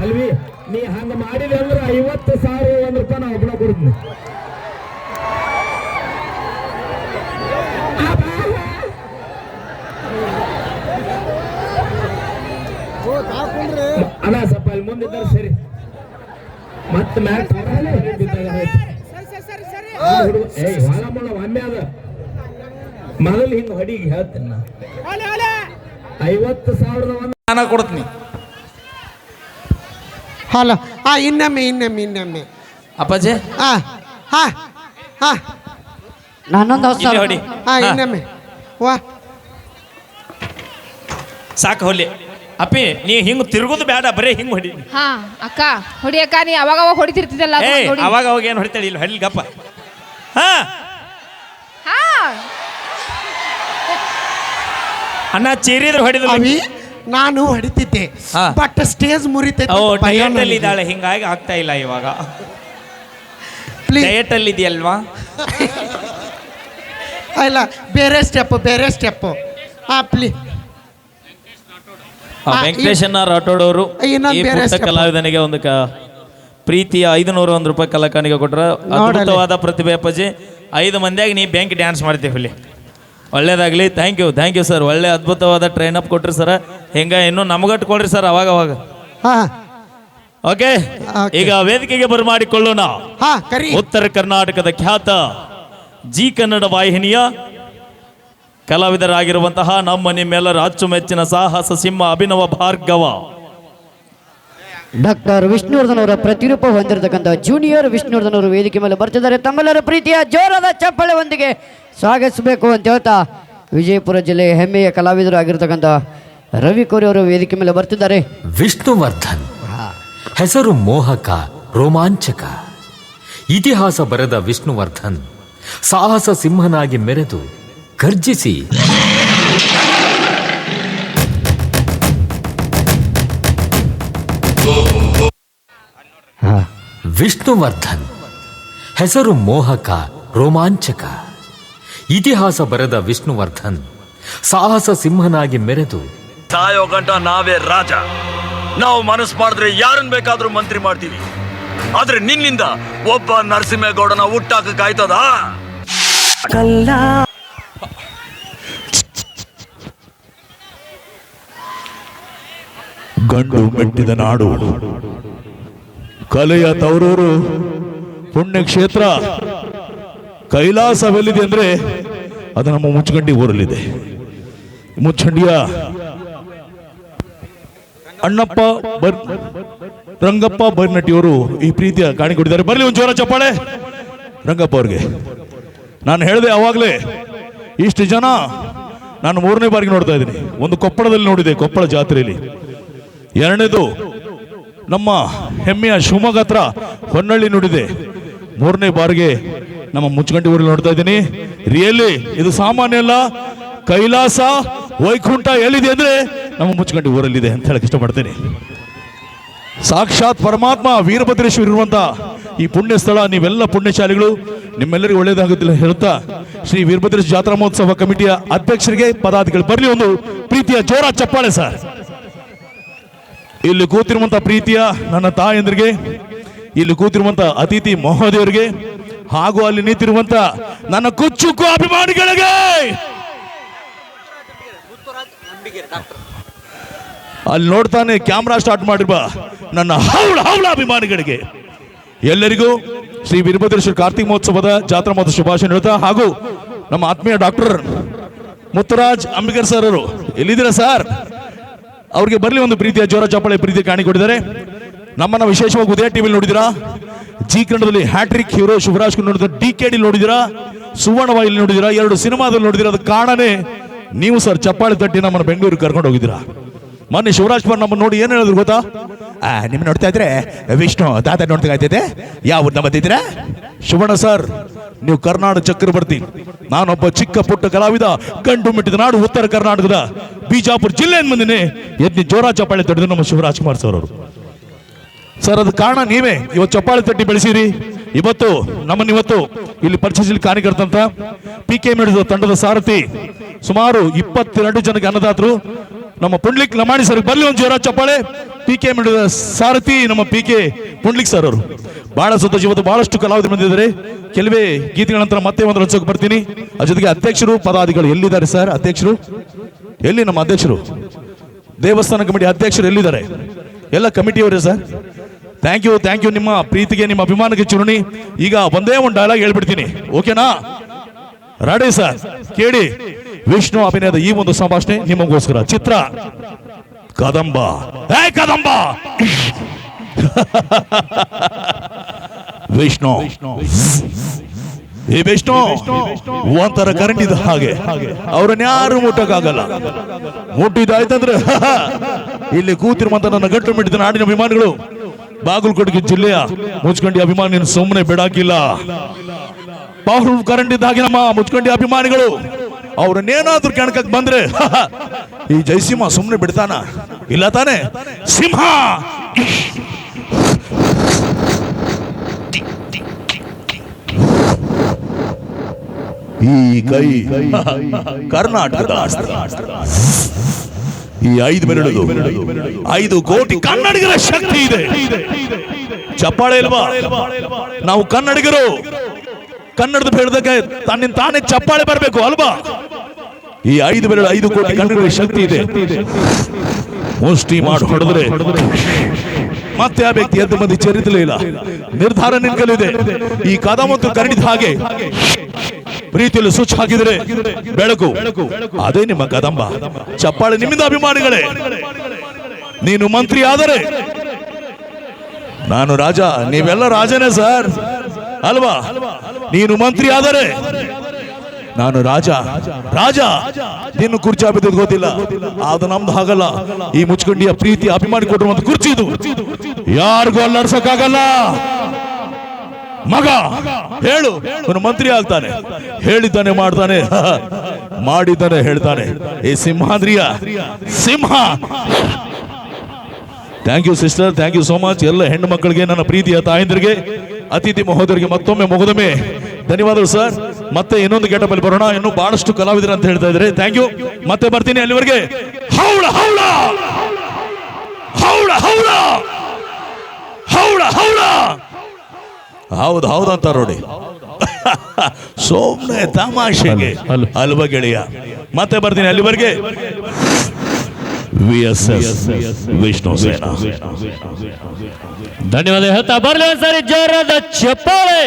ಅಲ್ವಿ ನೀ ಹಂಗ ಮಾಡಿದೆ ಅಂದ್ರೆ 50,000 ರೂಪಾಯಿ ನಾ ಒಬ್ಬನ ಕೊಡ್ತೀನಿ. ಅಲ್ಲ ಸ್ವಲ್ಪ ಅಲ್ಲಿ ಮುಂದಿದ್ದಾರೆ ಸರಿ ಮತ್ತೆ ಮ್ಯಾಚ್ ಹೊಲ ಮುಳ ಒಮ್ಮೆ ಅದ ಮೊದಲು ಹಿಂಗ ಹೊಡಿಗೆ ಹೇಳ್ತೀನಿ 50,000 ನಾನು ಕೊಡ್ತೀನಿ. ಹಲೋ ಇನ್ನೊಮ್ಮೆ ಅಪ್ಪಾಜಿ ನಾನೊಂದು ಹೊಡಿ. ಇನ್ನೊಮ್ಮೆ ವಾ ಸಾಕು ಹೊಲಿ ಅಪ್ಪಿ ನೀ ಹಿಂಗ್ ತಿರುಗುದು ಬೇಡ ಬರೇ ಹಿಂಗ್ ಹೊಡಿ. ಹಾ ಅಕ್ಕ ಹೊಡಿಯಕ್ಕ ನೀ ಅವಾಗ ಹೊಡಿತಿರ್ತಿದ್ದಲ್ಲ ಅವಾಗ ಅವಾಗ ಏನು ಹೊಡಿತಾಳೆ ಇಲ್ಲ ಹೊಡಿಲ್ಗಪ್ಪ. ಹಾ ಅಣ್ಣ ಚೀರಿದ್ರೆ ಹೊಡಿದ್ರು ಅವಿ ನಾನು ಹೊಡಿತಿದ್ದೆ ಬಟ್ ಸ್ಟೇಜ್ ಡಯಟ್ ಅಲ್ಲಿ ಇದ್ದಾಳೆ ಹಿಂಗಾಗಿ ಆಗ್ತಾ ಇಲ್ಲ ಇವಾಗ. ಡಯಟ್ ಅಲ್ಲಿ ಇದೆಯಲ್ವಾ? ಇಲ್ಲ ಬೇರೆ ಸ್ಟೆಪ್ ಪ್ಲೀಸ್. ವೆಂಕಟೇಶನ್ನ ರಾಠೋಡ್ ಅವರು ಇನ್ನೊಂದು ಬೇರೆ step. ಕಲಾವಿದನಿಗೆ ಒಂದು ಪ್ರೀತಿಯ 501 ರೂಪಾಯಿ ಕಲಾಕಾನಿಗೆ ಕೊಟ್ರ ಅದ್ಭುತವಾದ ಪ್ರತಿಭೆ ಅಪ್ಪಾಜಿ. 5 ಮಂದಿಯಾಗಿ ನೀ ಬ್ಯಾಂಕ್ ಡ್ಯಾನ್ಸ್ ಮಾಡ್ತೀವಿ ಇಲ್ಲಿ. ಒಳ್ಳೇದಾಗ್ಲಿ. Thank you sir. ಒಳ್ಳೆ ಅದ್ಭುತವಾದ ಟ್ರೈನ್ ಅಪ್ ಕೊಟ್ರಿ ಸರ್. ಹಿಂಗ ಇನ್ನು ನಮಗಟ್ಟು ಕೊಡ್ರಿ ಸರ್ ಅವಾಗ. ಓಕೆ ಈಗ ವೇದಿಕೆಗೆ ಬರಮಾಡಿಕೊಳ್ಳೋಣ ಉತ್ತರ ಕರ್ನಾಟಕದ ಖ್ಯಾತ ಜಿ ಕನ್ನಡ ವಾಹಿನಿಯ ಕಲಾವಿದರಾಗಿರುವಂತಹ ನಮ್ಮ ನಿಮ್ಮೆಲ್ಲರ ಅಚ್ಚುಮೆಚ್ಚಿನ ಸಾಹಸ ಸಿಂಹ ಅಭಿನವ ಭಾರ್ಗವ ಡಾಕ್ಟರ್ ವಿಷ್ಣುವರ್ಧನ್ ಅವರ ಪ್ರತಿರೂಪ ಹೊಂದಿರತಕ್ಕಂಥ ಜೂನಿಯರ್ ವಿಷ್ಣುವರ್ಧನ್ ಅವರು ವೇದಿಕೆ ಮೇಲೆ ಬರ್ತಿದ್ದಾರೆ. ತಮ್ಮೆಲ್ಲರ ಪ್ರೀತಿಯ ಜೋರಾದ ಚಪ್ಪಾಳೆಯೊಂದಿಗೆ ಸ್ವಾಗತಿಸಬೇಕು ಅಂತ ಹೇಳ್ತಾ ವಿಜಯಪುರ ಜಿಲ್ಲೆಯ ಹೆಮ್ಮೆಯ ಕಲಾವಿದರು ಆಗಿರ್ತಕ್ಕಂಥ ರವಿ ಕೋರಿ ಅವರು ವೇದಿಕೆ ಮೇಲೆ ಬರ್ತಿದ್ದಾರೆ. ವಿಷ್ಣುವರ್ಧನ್ ಹೆಸರು ಮೋಹಕ, ರೋಮಾಂಚಕ. ಇತಿಹಾಸ ಬರೆದ ವಿಷ್ಣುವರ್ಧನ್ ಸಾಹಸ ಸಿಂಹನಾಗಿ ಮೆರೆದು ಗರ್ಜಿಸಿ ವಿಷ್ಣುವರ್ಧನ್ ಹೆಸರು ಮೋಹಕ, ರೋಮಾಂಚಕ. ಇತಿಹಾಸ ಬರೆದ ವಿಷ್ಣುವರ್ಧನ್ ಸಾಹಸ ಸಿಂಹನಾಗಿ ಮೆರೆದು ಸಾಯೋ ಗಂಟ ನಾವೇ ರಾಜ. ನಾವು ಮನಸ್ಸು ಮಾಡಿದ್ರೆ ಯಾರನ್ನ ಬೇಕಾದ್ರೂ ಮಂತ್ರಿ ಮಾಡ್ತೀವಿ. ಆದ್ರೆ ನಿನ್ನಿಂದ ಒಬ್ಬ ನರಸಿಂಹೇಗೌಡನ ಹುಟ್ಟಾಕಕ್ಕಾಯ್ತದ? ಗಂಡು ಮೆಟ್ಟಿದ ನಾಡು, ಕಲೆಯ ತವರೂರು, ಪುಣ್ಯಕ್ಷೇತ್ರ ಕೈಲಾಸವೆಲ್ಲಿದೆ ಅಂದ್ರೆ ಅದು ನಮ್ಮ ಮುಚ್ಚಗಂಡಿ ಊರಲ್ಲಿದೆ. ಮುಚ್ಚಂಡಿಯ ಅಣ್ಣಪ್ಪ ರಂಗಪ್ಪ ಬರ್ನಟ್ಟಿಯವರು ಈ ಪ್ರೀತಿಯ ಕಾಣಿ ಕೊಟ್ಟಿದ್ದಾರೆ. ಬರಲಿ ಒಂದು ಜೋರ ಚಪ್ಪಾಳೆ ರಂಗಪ್ಪ ಅವ್ರಿಗೆ. ನಾನು ಹೇಳಿದೆ ಅವಾಗಲೇ, ಇಷ್ಟು ಜನ ನಾನು 3ನೇ ಬಾರಿಗೆ ನೋಡ್ತಾ ಇದ್ದೀನಿ. ಒಂದು ಕೊಪ್ಪಳದಲ್ಲಿ ನೋಡಿದೆ, ಕೊಪ್ಪಳ ಜಾತ್ರೆಯಲ್ಲಿ. 2ನೇದು ನಮ್ಮ ಹೆಮ್ಮೆಯ ಶಿವಮೊಗ್ಗ ಹತ್ರ ಹೊನ್ನಳ್ಳಿ ನೋಡಿದೆ. 3ನೇ ಬಾರಿಗೆ ನಮ್ಮ ಮುಚ್ಚಗಂಡಿ ಊರಲ್ಲಿ ನೋಡ್ತಾ ಇದ್ದೀನಿ. ರಿಯಲಿ ಇದು ಸಾಮಾನ್ಯ ಅಲ್ಲ. ಕೈಲಾಸ ವೈಕುಂಠ ಎಲ್ಲಿದೆ ಅಂದ್ರೆ ನಮ್ಮ ಮುಚ್ಚಗಂಡಿ ಊರಲ್ಲಿದೆ ಅಂತ ಹೇಳಕ್ ಇಷ್ಟಪಡ್ತೇನೆ. ಸಾಕ್ಷಾತ್ ಪರಮಾತ್ಮ ವೀರಭದ್ರೇಶ್ವರ ಇರುವಂತ ಈ ಪುಣ್ಯ ಸ್ಥಳ, ನೀವೆಲ್ಲ ಪುಣ್ಯಶಾಲಿಗಳು, ನಿಮ್ಮೆಲ್ಲರಿಗೂ ಒಳ್ಳೇದಾಗುತ್ತಿಲ್ಲ ಹೇಳ್ತಾ ಶ್ರೀ ವೀರಭದ್ರೇಶ್ವರ ಜಾತ್ರಾ ಮಹೋತ್ಸವ ಕಮಿಟಿಯ ಅಧ್ಯಕ್ಷರಿಗೆ ಪದಾಧಿಕಾರಿಗಳು ಬರಲಿ ಒಂದು ಪ್ರೀತಿಯ ಜೋರ ಚಪ್ಪಾಳೆ ಸರ್. ಇಲ್ಲಿ ಕೂತಿರುವಂತ ಪ್ರೀತಿಯ ನನ್ನ ತಾಯಂದ್ರಿಗೆ, ಇಲ್ಲಿ ಕೂತಿರುವಂತ ಅತಿಥಿ ಮಹೋದಯರಿಗೆ, ಹಾಗೂ ಅಲ್ಲಿ ನಿಂತಿರುವಂತ ನನ್ನ ಕುಚ್ಚುಕು ಅಭಿಮಾನಿಗಳಿಗೆ, ಅಲ್ಲಿ ನೋಡ್ತಾನೆ ಕ್ಯಾಮ್ರಾ ಸ್ಟಾರ್ಟ್ ಮಾಡಿರುವ ನನ್ನ ಹೌಳ ಅಭಿಮಾನಿಗಳಿಗೆ ಎಲ್ಲರಿಗೂ ಶ್ರೀ ವೀರಭದ್ರೇಶ್ವರ ಕಾರ್ತಿಕ ಮಹೋತ್ಸವದ ಜಾತ್ರಾ ಮಹೋತ್ಸವ ಶುಭಾಶಯ ಹೇಳ್ತಾ, ಹಾಗೂ ನಮ್ಮ ಆತ್ಮೀಯ ಡಾಕ್ಟರ್ ಮುತ್ತುರಾಜ್ ಅಂಬಿಗರ್ ಸರ್ ಅವರು ಎಲ್ಲಿದ್ದೀರಾ ಸರ್? ಅವ್ರಿಗೆ ಬರಲಿ ಒಂದು ಪ್ರೀತಿಯ ಜೋರ ಚಪ್ಪಾಳೆ ಪ್ರೀತಿ ಕಾಣಿ ಕೊಟ್ಟಿದ್ದಾರೆ. ನಮ್ಮನ್ನ ವಿಶೇಷವಾಗಿ ಉದಯ ಟಿವಿಲಿ ನೋಡಿದಿರಾ, ಜಿ ಕನ್ನಡದಲ್ಲಿ ಹ್ಯಾಟ್ರಿಕ್ ಹೀರೋ ಶಿವರಾಜ್ ನೋಡಿದ್ರ, DKD ನೋಡಿದಿರಾ, ಸುವರ್ಣವಾಹಿನಿ ನೋಡಿದಿರಾ, 2 ಸಿನಿಮಾದಲ್ಲಿ ನೋಡಿದಿರಾ. ಅದಕ್ಕೆ ಕಾರಣನೇ ನೀವು ಸರ್. ಚಪ್ಪಾಳೆ ತಟ್ಟಿ ನಮ್ಮನ್ನು ಬೆಂಗಳೂರಿಗೆ ಕರ್ಕೊಂಡು ಹೋಗಿದ್ದೀರಾ. ಮೊನ್ನೆ ಶಿವರಾಜ್ ಕುಮಾರ್ ನಮ್ಮನ್ನು ನೋಡಿ ಏನು ಹೇಳಿದ್ರು ಗೊತ್ತಾ? ನಿಮ್ಮ ನೋಡ್ತಾ ಇದ್ರೆ ವಿಷ್ಣು ತಾತ ನೋಡ್ತಾ ಇದ್ದೆ, ಯಾವ ಊರ್ನ ಬಂದಿದ್ದೀರಾ? ಶಿವಣ್ಣ ಸರ್, ನೀವು ಕರ್ನಾಟಕ ಚಕ್ರವರ್ತಿ, ನಾನೊಬ್ಬ ಚಿಕ್ಕ ಪುಟ್ಟ ಕಲಾವಿದ, ಗಂಡು ಮೆಟ್ಟಿದ ನಾಡು ಉತ್ತರ ಕರ್ನಾಟಕದ ಬಿಜಾಪುರ ಜಿಲ್ಲೆಯನ್ನು ಬಂದಿನಿ. ಎದ್ನಿ ಜೋರ ಚಪ್ಪಾಳೆ ತಟ್ಟಿದ್ರು ನಮ್ಮ ಶಿವರಾಜ್ ಕುಮಾರ್ ಸರ್ ಅವರು. ಸರ್ ಅದು ಕಾರಣ ನೀವೇ. ಇವತ್ತು ಚಪ್ಪಾಳೆ ತಟ್ಟಿ ಬೆಳೆಸಿರಿ. ಇವತ್ತು ನಮ್ಮನ್ನಿವತ್ತು ಇಲ್ಲಿ ಪರಿಚಯಿಸಲಿ ಕಾರ್ಯಕರ್ತಂತ PK ತಂಡದ ಸಾರಥಿ, ಸುಮಾರು 22 ಜನಕ್ಕೆ ಅನ್ನದಾತರು, ನಮ್ಮ ಪುಂಡ್ಲಿಕ್ ಲಮಾಣಿ ಸರ್ ಬರ್ಲಿ ಒಂದು ಜೋರ ಚಪ್ಪಾಳೆ. PK ಮಾಡಿದ ಸಾರಥಿ ನಮ್ಮ PK ಪುಂಡ್ಲಿಕ್ ಸರ್ ಅವರು ಬಹಳ ಸಂತೋಷ. ಇವತ್ತು ಬಹಳಷ್ಟು ಕಲಾವಿದರು ಬಂದಿದ್ದಾರೆ. ಕೆಲವೇ ಗೀತೆಗಳ ನಂತರ ಮತ್ತೆ ಒಂದು ರಂಚೋಕೆ ಬರ್ತೀನಿ. ಅದ್ರ ಜೊತೆಗೆ ಅಧ್ಯಕ್ಷರು ಪದಾಧಿಕಾರಿಗಳು ಎಲ್ಲಿದ್ದಾರೆ ಸರ್? ಅಧ್ಯಕ್ಷರು ಎಲ್ಲಿ? ನಮ್ಮ ಅಧ್ಯಕ್ಷರು, ದೇವಸ್ಥಾನ ಕಮಿಟಿ ಅಧ್ಯಕ್ಷರು ಎಲ್ಲಿದ್ದಾರೆ? ಎಲ್ಲ ಕಮಿಟಿಯವರೇ ಸರ್. ಥ್ಯಾಂಕ್ ಯು ನಿಮ್ಮ ಪ್ರೀತಿಗೆ, ನಿಮ್ಮ ಅಭಿಮಾನಕ್ಕೆ ಚಿರುಣಿ. ಈಗ ಒಂದೇ ಒಂದು ಡೈಲಾಗ್ ಹೇಳ್ಬಿಡ್ತೀನಿ, ಓಕೆನಾ? Ready sir? ಕೇಳಿ. ವಿಷ್ಣು ಅಭಿನಯದ ಈ ಒಂದು ಸಂಭಾಷಣೆ ನಿಮಗೋಸ್ಕರ. ಚಿತ್ರ ಕದಂಬ. ಕದಂಬ ವಿಷ್ಣು. ಈ ವಿಷ್ಣು ಒಂಥರ ಕರೆಂಟ್ ಇದ್ದ ಹಾಗೆ, ಅವ್ರನ್ನ ಯಾರು ಮುಟ್ಟಕ್ಕಾಗಲ್ಲ. ಮುಟ್ಟಿದ್ದಾಯ್ತಂದ್ರೆ ಇಲ್ಲಿ ಕೂತಿರುವಂತ ನನ್ನ ಗಂಟು ಮಿಟ್ಟಿದ ನಾಡಿನ ಅಭಿಮಾನಿಗಳು, ಬಾಗಲಕೋಟೆ ಜಿಲ್ಲೆಯ ಮುಚ್ಕಂಡಿ ಅಭಿಮಾನಿ ಸುಮ್ಮನೆ ಬಿಡಾಕಿಲ್ಲ. ಪವರ್ ಕರೆಂಟ್ ಇದ್ದ ಹಾಗೆ ನಮ್ಮ ಮುಚ್ಕಂಡಿ ಅಭಿಮಾನಿಗಳು ಅವ್ರನ್ನೇನಾದ್ರೂ ಕೆಣಕಕ್ ಬಂದ್ರೆ ಈ ಜಯಸಿಂಹ ಸುಮ್ಮನೆ ಬಿಡ್ತಾನ? ಇಲ್ಲ ತಾನೆ? ಸಿಂಹ ಈ ಕೈ ಕರ್ನಾಟಕದ ಈ 5 ಬೆರಳು 5 ಕೋಟಿ ಕನ್ನಡಿಗರ ಶಕ್ತಿ ಇದೆ. ಚಪ್ಪಾಳೆ ಇಲ್ವಾ? ನಾವು ಕನ್ನಡಿಗರು, ಕನ್ನಡದ ಬೆಳೆದಕ್ಕೆ ತನ್ನಿಂದ ತಾನೇ ಚಪ್ಪಾಳೆ ಬರಬೇಕು ಅಲ್ವಾ? ಈ 5 ಬೆರಳು 5 ಕೋಟಿ ಕನ್ನಡಿಗರ ಶಕ್ತಿ ಇದೆ. ಮುಷ್ಟಿ ಮಾಡಿ ಹೊಡೆದ್ರೆ ಮತ್ತೆ ಆ ವ್ಯಕ್ತಿ ಎದ್ದು ಮಂದಿ ಚರಿತ್ರೆ ಇಲ್ಲ, ನಿರ್ಧಾರ ನಿಂತಲಿದೆ. ಈ ಕದಮಂತು ಕರಡಿದ ಹಾಗೆ ಪ್ರೀತಿಯಲ್ಲಿ ಸ್ವಿಚ್ ಹಾಕಿದರೆ ಬೆಳಕು, ಅದೇ ನಿಮ್ಮ ಕದಂಬ. ಚಪ್ಪಾಳೆ ನಿಮ್ಮಿಂದ ಅಭಿಮಾನಿಗಳೇ. ನೀನು ಮಂತ್ರಿ ಆದರೆ ನಾನು ರಾಜ, ನೀವೆಲ್ಲ ರಾಜನೇ ಸರ್ ಅಲ್ವಾ? ನೀನು ಮಂತ್ರಿ ಆದರೆ ನಾನು ರಾಜ. ರಾಜ ನಿನ್ನ ಕುರ್ಚಿ ಬಿದ್ದದ್ದು ಗೊತ್ತಿಲ್ಲ, ಅದು ನಮ್ದು ಹಾಗಲ್ಲ. ಈ ಮುಚ್ಕಂಡಿಯ ಪ್ರೀತಿ ಅಭಿಮಾನಿ ಕೊಟ್ಟಿರುವಂತ ಕುರ್ಚಿ ಇದು, ಯಾರಿಗೂ ಅಲ್ಲಾಡ್ಸಕ್ಕಾಗಲ್ಲ. ಮಗ ಹೇಳು, ಅವನು ಮಂತ್ರಿ ಆಗ್ತಾನೆ. ಹೇಳಿದ್ದಾನೆ ಮಾಡ್ತಾನೆ, ಮಾಡಿದ್ದಾನೆ ಹೇಳ್ತಾನೆ. ಈ ಸಿಂಹಾದ್ರಿಯ ಸಿಂಹ. Thank you sister, thank you so much. ಎಲ್ಲ ಹೆಣ್ಣು ಮಕ್ಕಳಿಗೆ, ನನ್ನ ಪ್ರೀತಿಯ ತಾಯಂದಿರಿಗೆ, ಅತಿಥಿ ಮಹೋದರಿಗೆ ಮತ್ತೊಮ್ಮೆ ಮುಗಿದೊಮ್ಮೆ ಧನ್ಯವಾದಗಳು ಸರ್. ಮತ್ತೆ ಇನ್ನೊಂದು ಗೆಟಪಲ್ಲಿ ಬರೋಣ. ಇನ್ನೂ ಬಹಳಷ್ಟು ಕಲಾವಿದರು ಅಂತ ಹೇಳ್ತಾ ಇದ್ದಾರೆ. Thank you. ಮತ್ತೆ ಬರ್ತೀನಿ. ಅಲ್ಲಿವರೆಗೆ ಹೌಳ ಹೌಳ ಹೌಳ ಹೌಳ ಹೌಳ ಹೌಳ. ಹೌದು ಹೌದು ಅಂತ ನೋಡಿ, ಸೋಮ್ನೆ ತಮಾಷೆಗೆ ಅಲ್ವ ಗೆಳೆಯ. ಮತ್ತೆ ಬರ್ತೀನಿ. ಅಲ್ಲಿವರೆಗೆ VSS ವಿಷ್ಣು ಸೇನಾ. ಧನ್ಯವಾದ ಹೇಳ್ತಾ ಬರಲಿ ಸರಿ ಜೋರಾದ ಚಪ್ಪಾಳೆ.